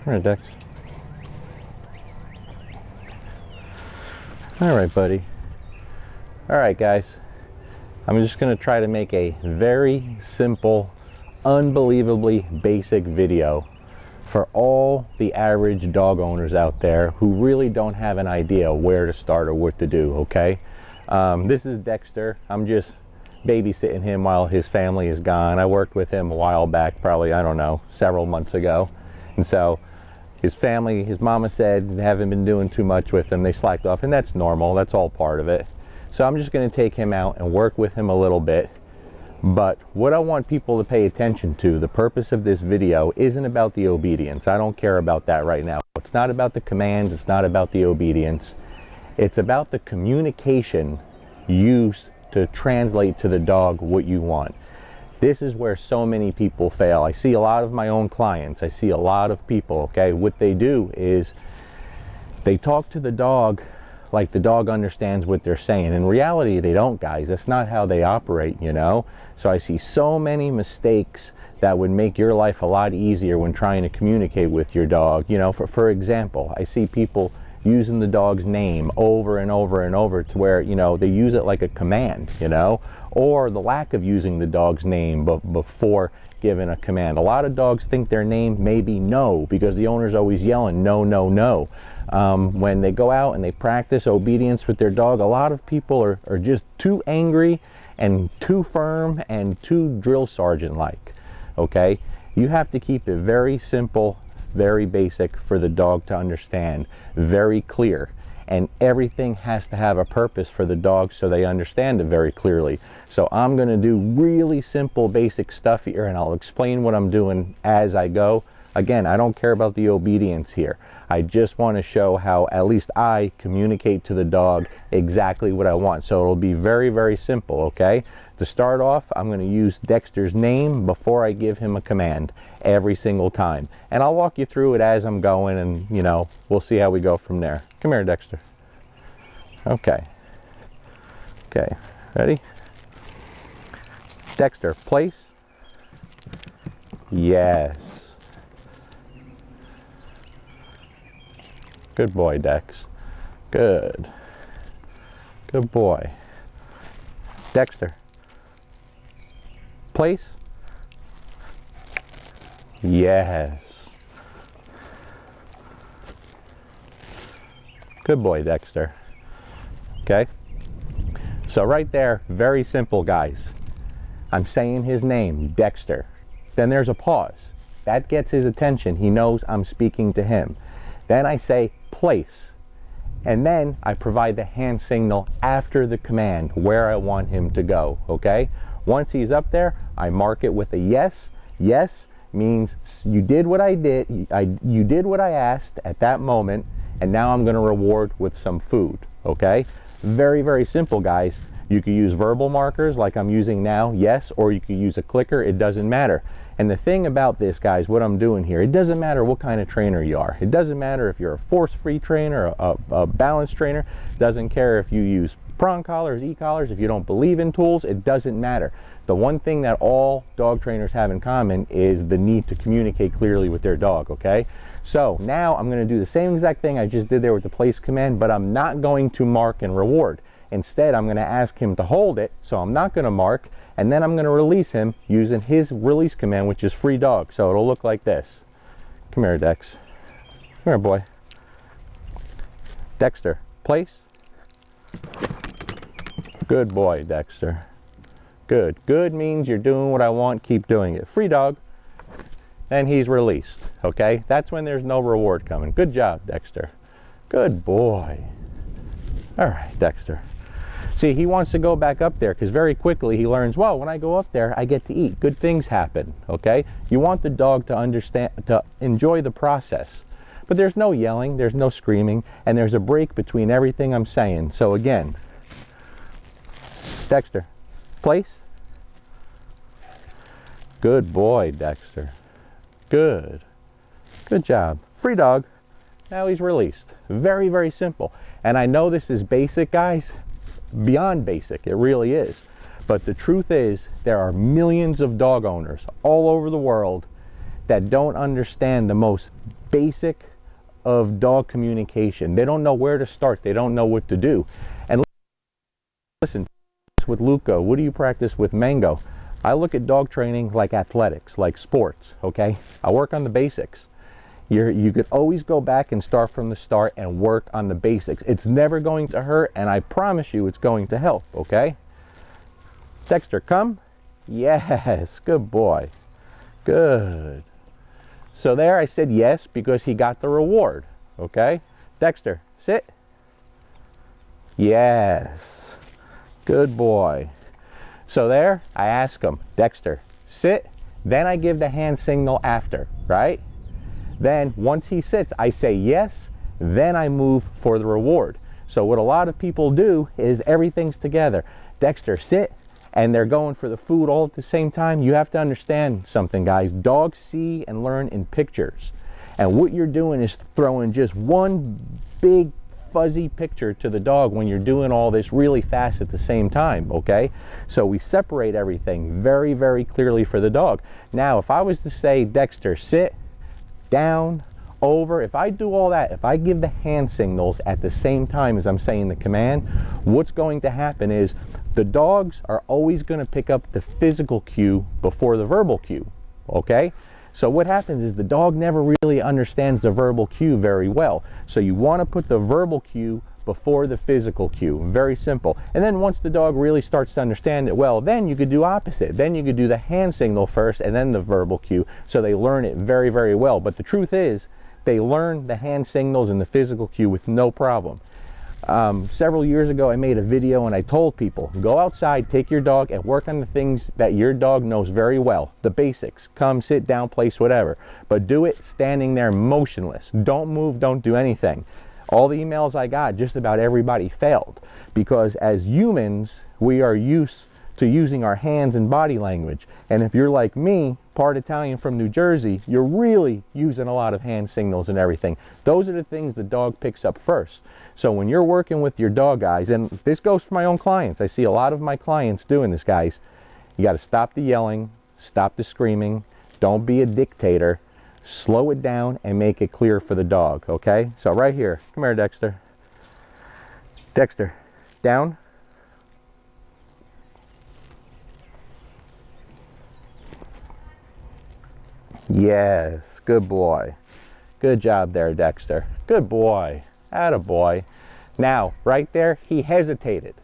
Come here, Dex. All right, buddy. All right, guys. I'm just going to try to make a very simple, unbelievably basic video for all the average dog owners out there who really don't have an idea where to start or what to do, okay? This is Dexter. I'm just babysitting him while his family is gone. I worked with him a while back, probably, I don't know, several months ago. And so his family, his mama said they haven't been doing too much with him. They slacked off, and that's normal. That's all part of it. So I'm just going to take him out and work with him a little bit. But what I want people to pay attention to, the purpose of this video isn't about the obedience. I don't care about that right now. It's not about the commands. It's not about the obedience. It's about the communication used to translate to the dog what you want. This is where so many people fail. I see a lot of my own clients. I see a lot of people, okay? What they do is they talk to the dog like the dog understands what they're saying. In reality, they don't, guys. That's not how they operate, you know? So I see so many mistakes that would make your life a lot easier when trying to communicate with your dog. You know, for example, I see people using the dog's name over and over and over to where, you know, they use it like a command, you know? Or the lack of using the dog's name before giving a command. A lot of dogs think their name may be no because the owner's always yelling no, no, no. When they go out and they practice obedience with their dog, a lot of people are just too angry and too firm and too drill sergeant like, okay? You have to keep it very simple, very basic for the dog to understand, very clear. And everything has to have a purpose for the dog so they understand it very clearly. So I'm going to do really simple basic stuff here, and I'll explain what I'm doing as I go. Again, I don't care about the obedience here. I just want to show how at least I communicate to the dog exactly what I want. So it'll be very, very simple, okay? To start off, I'm going to use Dexter's name before I give him a command every single time. And I'll walk you through it as I'm going, and, you know, we'll see how we go from there. Come here, Dexter. Okay. Okay. Ready? Dexter, place. Yes. Good boy, Dex. Good. Good boy. Dexter. Place. Yes. Good boy, Dexter. Okay? So right there, very simple, guys. I'm saying his name, Dexter. Then there's a pause. That gets his attention. He knows I'm speaking to him. Then I say place. And then I provide the hand signal after the command where I want him to go, okay? Once he's up there, I mark it with a yes. Yes means you did what I did, you did what I asked at that moment, and now I'm going to reward with some food, okay? Very, very simple, guys. You could use verbal markers like I'm using now, yes, or you could use a clicker. It doesn't matter. And the thing about this, guys, what I'm doing here, it doesn't matter what kind of trainer you are. It doesn't matter if you're a force-free trainer, a balance trainer. It doesn't care if you use prong collars, e-collars. If you don't believe in tools, it doesn't matter. The one thing that all dog trainers have in common is the need to communicate clearly with their dog, okay? So now I'm going to do the same exact thing I just did there with the place command, but I'm not going to mark and reward. Instead, I'm going to ask him to hold it, so I'm not going to mark, and then I'm going to release him using his release command, which is free dog. So it'll look like this. Come here, Dex. Come here, boy. Dexter, place. Good boy, Dexter. Good. Good means you're doing what I want. Keep doing it. Free dog. And he's released. Okay? That's when there's no reward coming. Good job, Dexter. Good boy. All right, Dexter. See, he wants to go back up there because very quickly he learns, well, when I go up there, I get to eat. Good things happen, okay? You want the dog to understand, to enjoy the process. But there's no yelling, there's no screaming, and there's a break between everything I'm saying. So again, Dexter, place. Good boy, Dexter. Good. Good job. Free dog. Now he's released. Very, very simple. And I know this is basic, guys. Beyond basic, it really is. But the truth is, there are millions of dog owners all over the world that don't understand the most basic of dog communication. They don't know where to start. They don't know what to do. And listen, with Luca, what do you practice with Mango? I look at dog training like athletics, like sports, okay? I work on the basics. You could always go back and start from the start and work on the basics. It's never going to hurt, and I promise you it's going to help, okay? Dexter, come. Yes, good boy. Good. So there I said yes because he got the reward, okay? Dexter, sit. Yes. Good boy. So there I ask him, Dexter, sit. Then I give the hand signal after, right? Then once he sits, I say yes, then I move for the reward. So what a lot of people do is everything's together. Dexter, sit, and they're going for the food all at the same time. You have to understand something, guys. Dogs see and learn in pictures. And what you're doing is throwing just one big fuzzy picture to the dog when you're doing all this really fast at the same time, okay? So we separate everything very, very clearly for the dog. Now, if I was to say, Dexter, sit, down, over, if I do all that, if I give the hand signals at the same time as I'm saying the command, what's going to happen is the dogs are always going to pick up the physical cue before the verbal cue, okay? So what happens is the dog never really understands the verbal cue very well. So you want to put the verbal cue before the physical cue. Very simple. And then once the dog really starts to understand it well, then you could do opposite. Then you could do the hand signal first and then the verbal cue, so they learn it very, very well. But the truth is, they learn the hand signals and the physical cue with no problem. Several years ago, I made a video and I told people, go outside, take your dog and work on the things that your dog knows very well. The basics, come, sit down, place, whatever. But do it standing there motionless. Don't move, don't do anything. All the emails I got, just about everybody failed, because as humans, we are used to using our hands and body language. And if you're like me, part Italian from New Jersey, you're really using a lot of hand signals and everything. Those are the things the dog picks up first. So when you're working with your dog, guys, and this goes for my own clients, I see a lot of my clients doing this, guys, you got to stop the yelling, stop the screaming, don't be a dictator. Slow it down and make it clear for the dog, okay? So right here, come here, Dexter. Dexter, down. Yes, good boy. Good job there, Dexter. Good boy. Attaboy. Now, right there, he hesitated.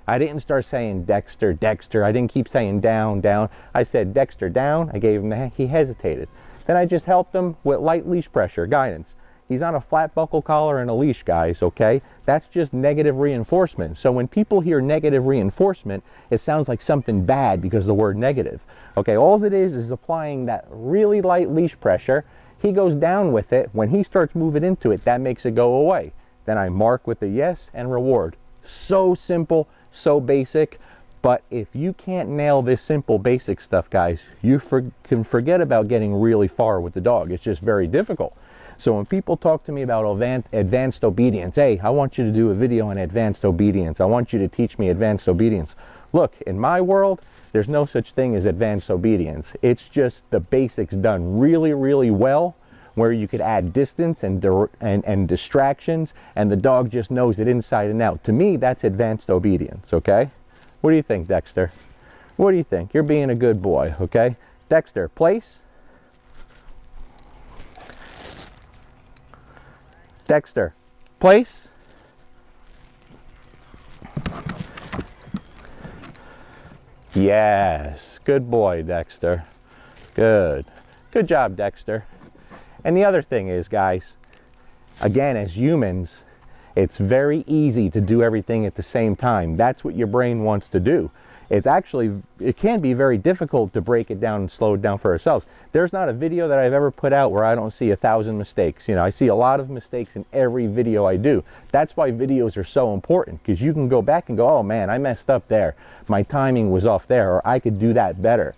I didn't start saying Dexter, Dexter. I didn't keep saying down, down. I said Dexter, down. I gave him the hand. He hesitated. Then I just helped him with light leash pressure, guidance. He's on a flat buckle collar and a leash, guys, okay? That's just negative reinforcement. So when people hear negative reinforcement, it sounds like something bad because the word negative. Okay, all it is applying that really light leash pressure. He goes down with it. When he starts moving into it, that makes it go away. Then I mark with a yes and reward. So simple, so basic. But if you can't nail this simple basic stuff, guys, you can forget about getting really far with the dog. It's just very difficult. So when people talk to me about advanced obedience, hey, I want you to do a video on advanced obedience. I want you to teach me advanced obedience. Look, in my world, there's no such thing as advanced obedience. It's just the basics done really, really well, where you could add distance and distractions, and the dog just knows it inside and out. To me, that's advanced obedience, okay? What do you think, Dexter? What do you think? You're being a good boy, okay? Dexter, place. Dexter, place. Yes, good boy, Dexter. Good. Good job, Dexter. And the other thing is, guys, again, as humans, it's very easy to do everything at the same time. That's what your brain wants to do. It can be very difficult to break it down and slow it down for ourselves. There's not a video that I've ever put out where I don't see 1,000 mistakes. You know, I see a lot of mistakes in every video I do. That's why videos are so important, because you can go back and go, oh man, I messed up there. My timing was off there, or I could do that better.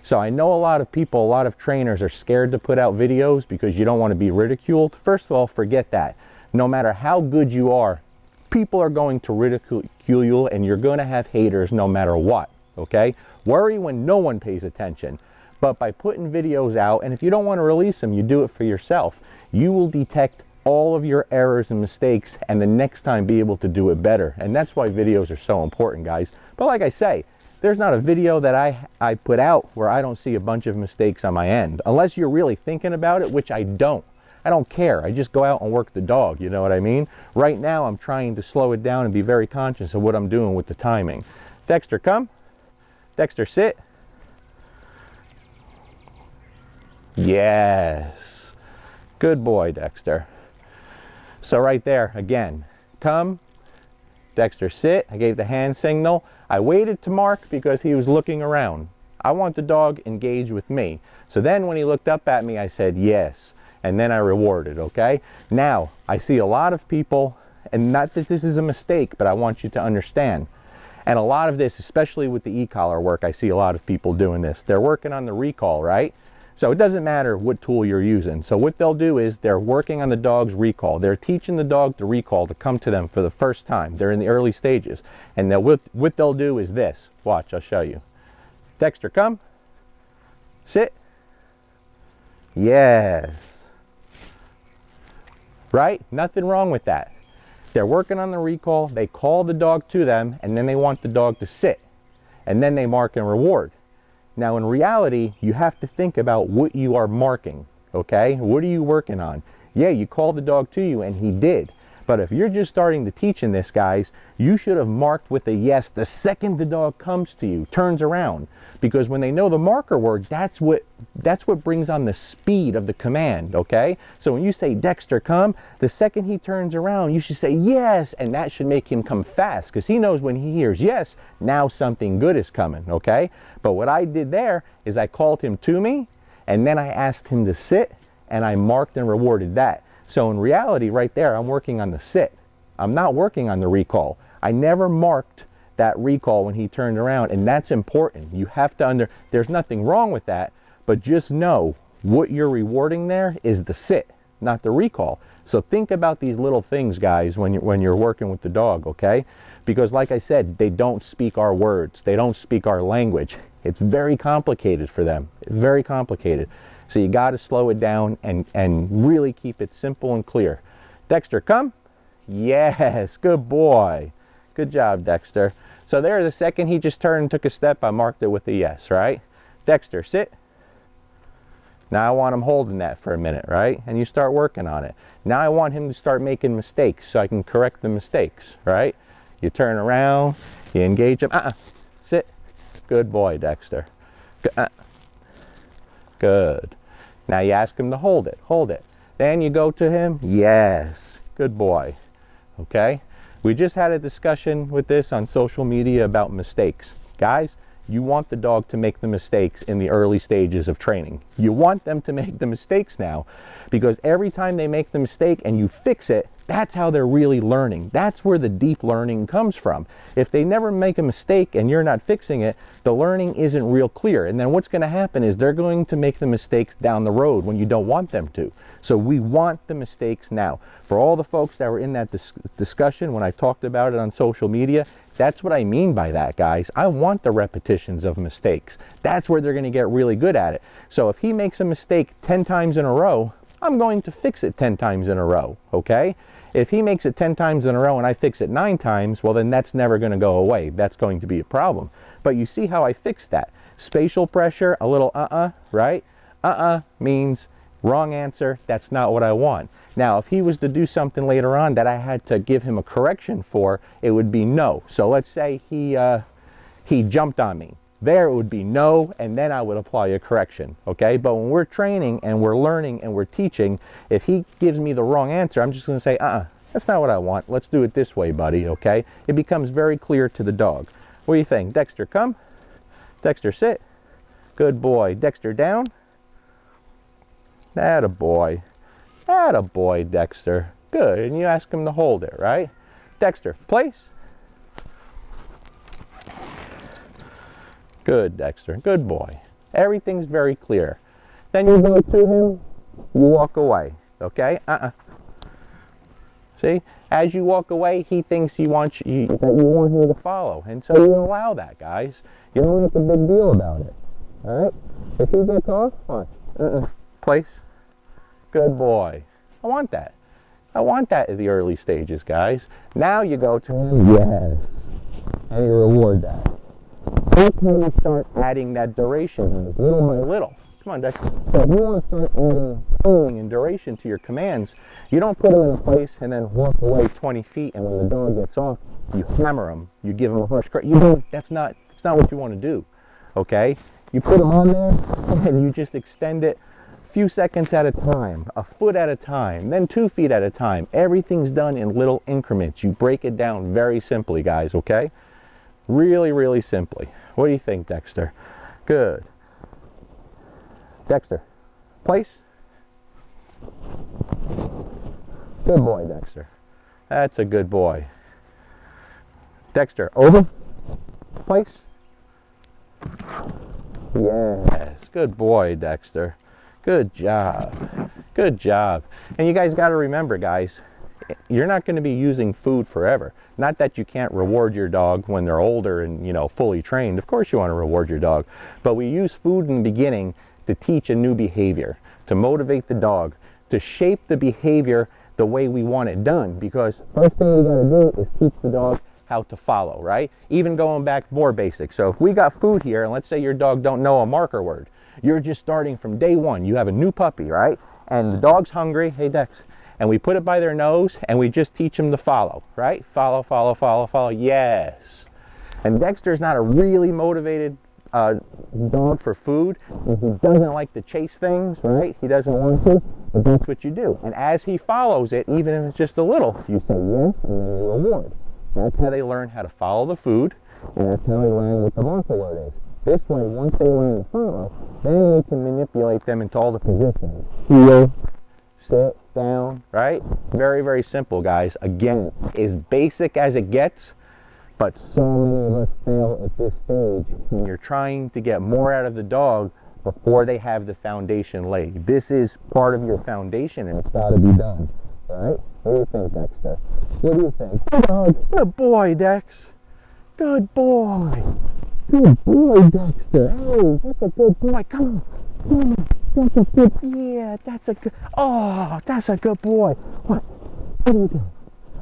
So I know a lot of people, a lot of trainers are scared to put out videos because you don't want to be ridiculed. First of all, forget that. No matter how good you are, people are going to ridicule you, and you're going to have haters no matter what, okay? Worry when no one pays attention. But by putting videos out, and if you don't want to release them, you do it for yourself, you will detect all of your errors and mistakes, and the next time be able to do it better. And that's why videos are so important, guys. But like I say, there's not a video that I put out where I don't see a bunch of mistakes on my end, unless you're really thinking about it, which I don't. I don't care. I just go out and work the dog, you know what I mean? Right now, I'm trying to slow it down and be very conscious of what I'm doing with the timing. Dexter, come. Dexter, sit. Yes. Good boy, Dexter. So right there, again, come. Dexter, sit. I gave the hand signal. I waited to mark because he was looking around. I want the dog engaged with me. So then when he looked up at me, I said yes. And then I rewarded, okay? Now, I see a lot of people, and not that this is a mistake, but I want you to understand. And a lot of this, especially with the e-collar work, I see a lot of people doing this. They're working on the recall, right? So it doesn't matter what tool you're using. So what they'll do is they're working on the dog's recall. They're teaching the dog to recall to come to them for the first time. They're in the early stages. And what they'll do is this. Watch, I'll show you. Dexter, come. Sit. Yes. Right? Nothing wrong with that. They're working on the recall. They call the dog to them, and then they want the dog to sit. And then they mark and reward. Now, in reality, you have to think about what you are marking, okay? What are you working on? Yeah, you called the dog to you, and he did. But if you're just starting to teach in this, guys, you should have marked with a yes the second the dog comes to you, turns around. Because when they know the marker word, that's what brings on the speed of the command, okay? So when you say, Dexter, come, the second he turns around, you should say yes, and that should make him come fast, because he knows when he hears yes, now something good is coming, okay? But what I did there is I called him to me, and then I asked him to sit, and I marked and rewarded that. So in reality, right there, I'm working on the sit. I'm not working on the recall. I never marked that recall when he turned around, and that's important. You have to there's nothing wrong with that, but just know what you're rewarding there is the sit, not the recall. So think about these little things, guys, when you're working with the dog, okay? Because like I said, they don't speak our words. They don't speak our language. It's very complicated for them. It's very complicated. So you got to slow it down and really keep it simple and clear. Dexter, come. Yes, good boy. Good job, Dexter. So there, the second he just turned and took a step, I marked it with a yes, right? Dexter, sit. Now I want him holding that for a minute, right? And you start working on it. Now I want him to start making mistakes so I can correct the mistakes, right? You turn around, you engage him. Sit. Good boy, Dexter. Good. Now you ask him to hold it. Hold it. Then you go to him. Yes. Good boy. Okay? We just had a discussion with this on social media about mistakes. Guys, you want the dog to make the mistakes in the early stages of training. You want them to make the mistakes now, because every time they make the mistake and you fix it, that's how they're really learning. That's where the deep learning comes from. If they never make a mistake and you're not fixing it, the learning isn't real clear. And then what's going to happen is they're going to make the mistakes down the road when you don't want them to. So we want the mistakes now. For all the folks that were in that discussion when I talked about it on social media, that's what I mean by that, guys. I want the repetitions of mistakes. That's where they're going to get really good at it. So if he makes a mistake 10 times in a row, I'm going to fix it 10 times in a row, okay? If he makes it 10 times in a row and I fix it 9 times, well, then that's never going to go away. That's going to be a problem. But you see how I fixed that. Spatial pressure, a little right? Means wrong answer. That's not what I want. Now, if he was to do something later on that I had to give him a correction for, it would be no. So let's say he jumped on me. There it would be no, and then I would apply a correction, okay? But when we're training and we're learning and we're teaching, if he gives me the wrong answer, I'm just going to say, that's not what I want. Let's do it this way, buddy, okay? It becomes very clear to the dog. What do you think? Dexter, come. Dexter, sit. Good boy. Dexter, down. Attaboy. Attaboy, Dexter. Good, and you ask him to hold it, right? Dexter, place. Good, Dexter. Good boy. Everything's very clear. Then you go to him, you walk away, okay? See? As you walk away, he thinks that you want him to follow. And so you allow that, guys. You don't make a big deal about it. All right? If he gets off, watch. Place. Good boy. I want that. I want that at the early stages, guys. Now you go to him, yes, and you reward that. That's how you start adding that duration, little by little. Come on, Dexter. So if you want to start adding tone and duration to your commands, you don't put them in a place and then walk away 20 feet, and when the dog gets off, you hammer them, you give them a harsh crack. You don't. That's not what you want to do. Okay? You put them on there, and you just extend it a few seconds at a time, a foot at a time, then 2 feet at a time. Everything's done in little increments. You break it down very simply, guys, okay? Really, really simply. What do you think, Dexter? Good. Dexter, place. Good boy, Dexter. That's a good boy. Dexter, over. Place. Yes, good boy, Dexter. Good job. Good job. And you guys got to remember, guys, you're not going to be using food forever. Not that you can't reward your dog when they're older and, you know, fully trained. Of course you want to reward your dog. But we use food in the beginning to teach a new behavior, to motivate the dog, to shape the behavior the way we want it done. Because first thing you got to do is teach the dog how to follow, right? Even going back more basic. So if we got food here, and let's say your dog don't know a marker word, you're just starting from day one. You have a new puppy, right? And the dog's hungry. Hey, Dex. And we put it by their nose, and we just teach them to follow, right? Follow, follow, follow, follow. Yes. And Dexter's not a really motivated dog for food. And he doesn't like to chase things, right? He doesn't want to, but that's what you do. And as he follows it, even if it's just a little, you say yes, and then you reward. That's how they learn how to follow the food, and that's how they learn what the marker word is. This way, once they learn to follow, then we can manipulate them into all the positions. Heel, sit, down, right? Very, very simple, guys. Again, as basic as it gets, but so many of us fail at this stage when you're trying to get more out of the dog before they have the foundation laid. This is part of your foundation, and it's got to be done, right? What do you think, Dexter? What do you think? Good dog. Good boy, Dex. Good boy. Good boy, Dexter. Hey, that's a good boy. Come on. Come on. That's a good, yeah, that's a good, oh, that's a good boy. What do you do?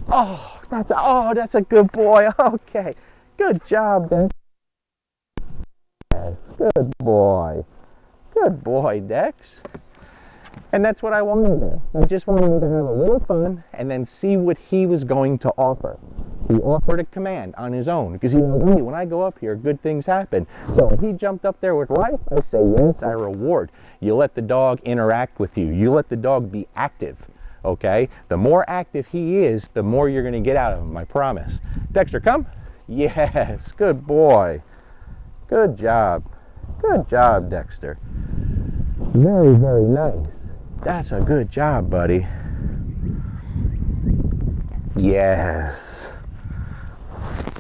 Oh, that's a good boy. Okay. Good job, Dex. Yes, good boy. Good boy, Dex. And that's what I wanted there. I just wanted him to have a little fun and then see what he was going to offer. He offered a command on his own because he knows, hey, when I go up here, good things happen. So if he jumped up there with life, I say yes, I reward. You let the dog interact with you. You let the dog be active, okay? The more active he is, the more you're going to get out of him, I promise. Dexter, come. Yes, good boy. Good job. Good job, Dexter. Very, very nice. That's a good job, buddy. Yes.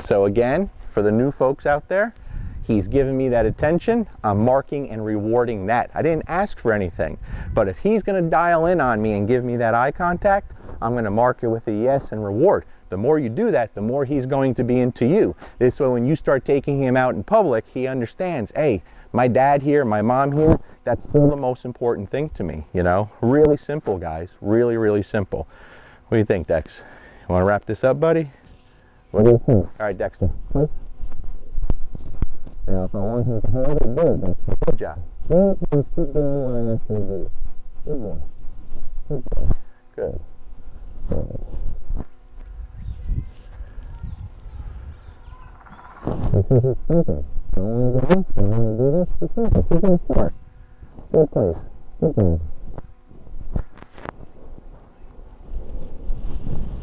So again, for the new folks out there, he's giving me that attention. I'm marking and rewarding that. I didn't ask for anything, but if he's going to dial in on me and give me that eye contact, I'm going to mark it with a yes and reward. The more you do that, the more he's going to be into you. This way, when you start taking him out in public, he understands, hey, my dad here, my mom here, that's still the most important thing to me, you know? Really simple, guys. Really, really simple. What do you think, Dex? You want to wrap this up, buddy? What do you think? All right, Dexter, please. Now, if I want him to hold it, good, Dexter. Good job. Good, please keep doing what I asked you to do. Good boy. Good boy. Good. Good. This is his thinking. I want to go this, I want to do this. It's simple. Keep him short. Good place. Good thing.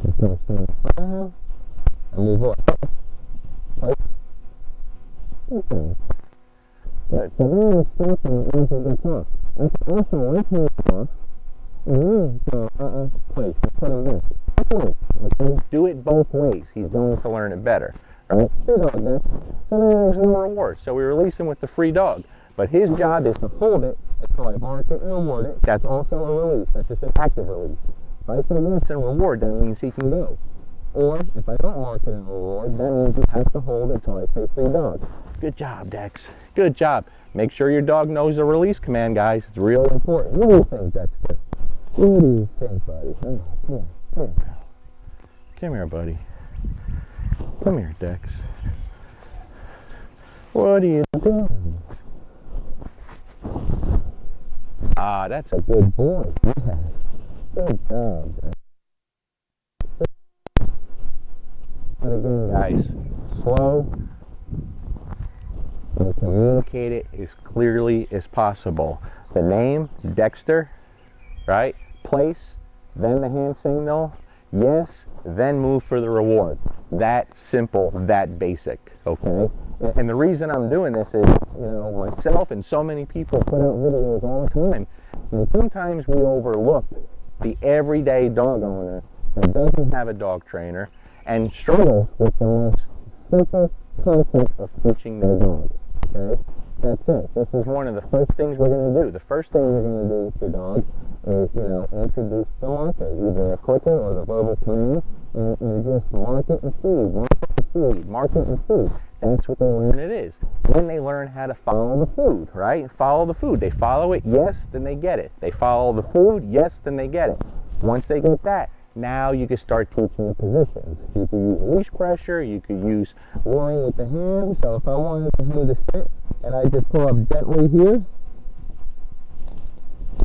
Just going to stand in front of him and move up. Right? Good thing. Good. So then you stop and once it gets off. I can also let him off and then go, place. Put him there. Okay? Do it both ways. He's going to learn it better. Right? Free dog there. So then there's no reward. So we release him with the free dog. But his job is to hold it until I mark it and reward it. That's also a release. That's just an active release. If I say yes and reward, that means he can go. Or if I don't mark it and reward, that means you have to hold it until I say free dog. Good job, Dex. Good job. Make sure your dog knows the release command, guys. It's really important. What do you think, Dexter? What do you think, buddy? Come on, come on. Come here, buddy. Come here, Dex. What are you doing? Ah, that's a good boy. Yeah. Good job, Dex. But again, guys, slow and communicate it as clearly as possible. The name, Dexter, right? Place, then the hand signal, yes, then move for the reward. That simple, that basic, okay? And the reason I'm doing this is, you know, myself and so many people put out videos all the time, and sometimes we overlook the everyday dog owner that doesn't have a dog trainer and struggles with the most simple concept of teaching their dog, okay? That's it. This is one of the first things we're going to do. The first thing you're going to do with your dog is, you know, introduce the marker, either a clicker or the verbal command, and just mark it and feed, mark it and feed, mark it and feed. That's what they learn it is. Then they learn how to follow the food, right? Follow the food. They follow it, yes, then they get it. They follow the food, yes, then they get it. Once they get that, now you can start teaching the positions. You can use leash pressure, you can use luring with the hand. So if I wanted the hand to sit and I just pull up gently here,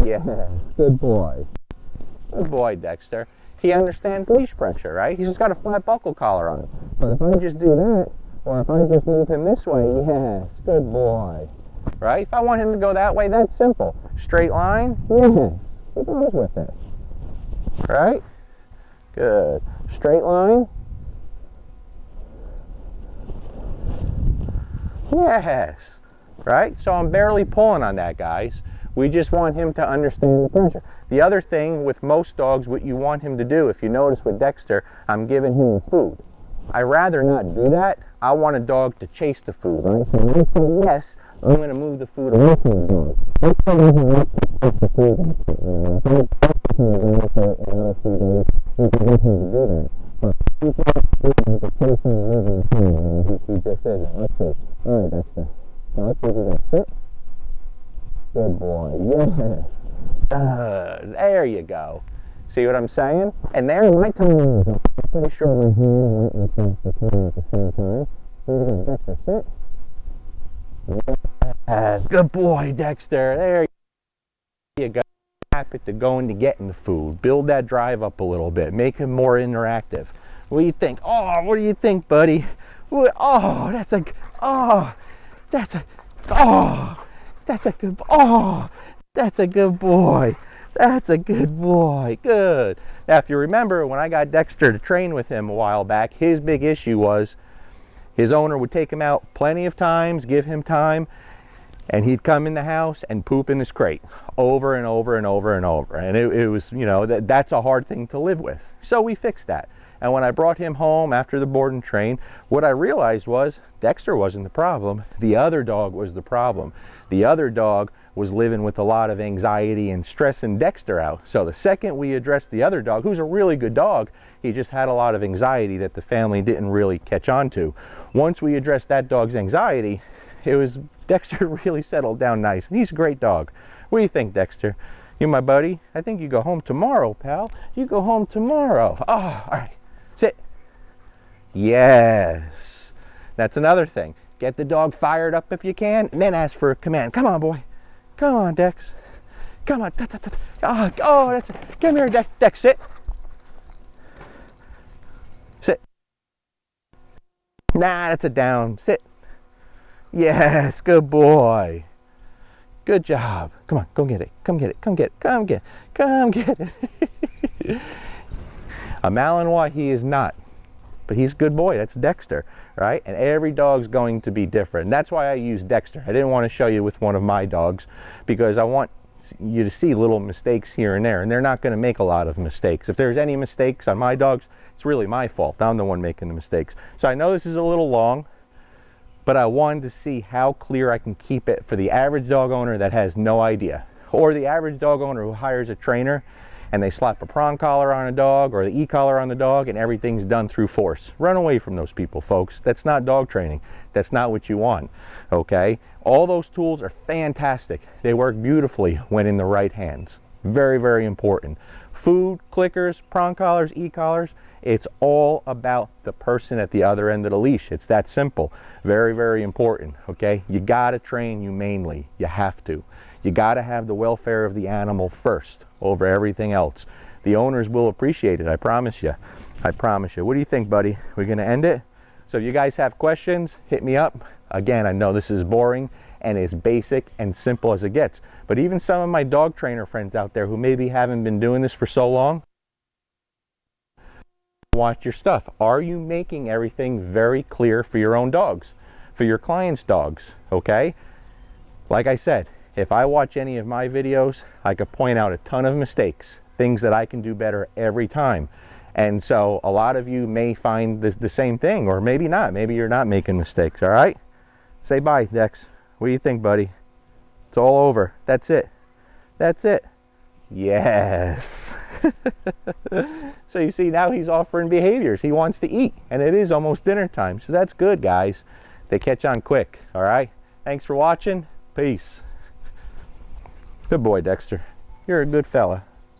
yes, good boy. Good boy, Dexter. He understands leash pressure, right? He's just got a flat buckle collar on him. But if I just do that, or if I just move him this way, yes, good boy. Right? If I want him to go that way, that's simple. Straight line, yes, he goes with it. Right? Good. Straight line. Yes. Right? So I'm barely pulling on that, guys. We just want him to understand the pressure. The other thing with most dogs, what you want him to do, if you notice with Dexter, I'm giving him food. I'd rather not do that. I want a dog to chase the food, right? So when I say yes, I'm going to move the food away from the dog. This dog doesn't want to chase the food. If I chase him to go for another food, we can get him to do that. But he's not doing the chasing and moving the food, and he just said that. Let's see. All right, Dexter. So let's give you that. Sit. Good boy. Yes. There you go. See what I'm saying? And there my timing is up. I'm pretty sure my hand went across the camera at the same time. Do it again. Dexter, sit. Yes. Good boy, Dexter. There you go. Happy to go into getting the food. Build that drive up a little bit. Make him more interactive. What do you think? Oh, what do you think, buddy? What? Oh, that's a good boy. That's a good boy. Good. Now, if you remember, when I got Dexter to train with him a while back, his big issue was his owner would take him out plenty of times, give him time, and he'd come in the house and poop in his crate over and over and over and over. And it was, you know, that's a hard thing to live with. So we fixed that. And when I brought him home after the board and train, what I realized was Dexter wasn't the problem. The other dog was the problem. The other dog was living with a lot of anxiety and stressing Dexter out. So the second we addressed the other dog, who's a really good dog, he just had a lot of anxiety that the family didn't really catch on to. Once we addressed that dog's anxiety, it was Dexter really settled down nice. And he's a great dog. What do you think, Dexter? You my buddy? I think you go home tomorrow, pal. You go home tomorrow. Oh, all right. Sit. Yes. That's another thing. Get the dog fired up if you can, and then ask for a command. Come on, boy. Come on, Dex. Come on. Oh, that's it. Come here, Dex. Dex, sit. Sit. Nah, that's a down. Sit. Yes, good boy. Good job. Come on, go get it. Come get it. Come get it. Come get it. Come get it. A Malinois, he is not, but he's a good boy. That's Dexter, right? And every dog's going to be different. And that's why I use Dexter. I didn't want to show you with one of my dogs because I want you to see little mistakes here and there, and they're not going to make a lot of mistakes. If there's any mistakes on my dogs, it's really my fault. I'm the one making the mistakes. So I know this is a little long, but I wanted to see how clear I can keep it for the average dog owner that has no idea, or the average dog owner who hires a trainer and they slap a prong collar on a dog or the e-collar on the dog, and everything's done through force. Run away from those people, folks. That's not dog training. That's not what you want, okay? All those tools are fantastic. They work beautifully when in the right hands. Very, very important. Food, clickers, prong collars, e-collars, it's all about the person at the other end of the leash. It's that simple. Very, very important, okay? You gotta train humanely. You have to. You gotta have the welfare of the animal first over everything else. The owners will appreciate it, I promise you. I promise you. What do you think, buddy? We're gonna end it? So if you guys have questions, hit me up. Again, I know this is boring and as basic and simple as it gets. But even some of my dog trainer friends out there who maybe haven't been doing this for so long, watch your stuff. Are you making everything very clear for your own dogs, for your clients' dogs, okay? Like I said, if I watch any of my videos, I could point out a ton of mistakes, things that I can do better every time. And so a lot of you may find the same thing, or maybe not. Maybe you're not making mistakes, all right? Say bye, Dex. What do you think, buddy? It's all over. That's it. That's it. Yes. So you see, now he's offering behaviors. He wants to eat, and it is almost dinner time. So that's good, guys. They catch on quick, all right? Thanks for watching. Peace. Good boy, Dexter. You're a good fella.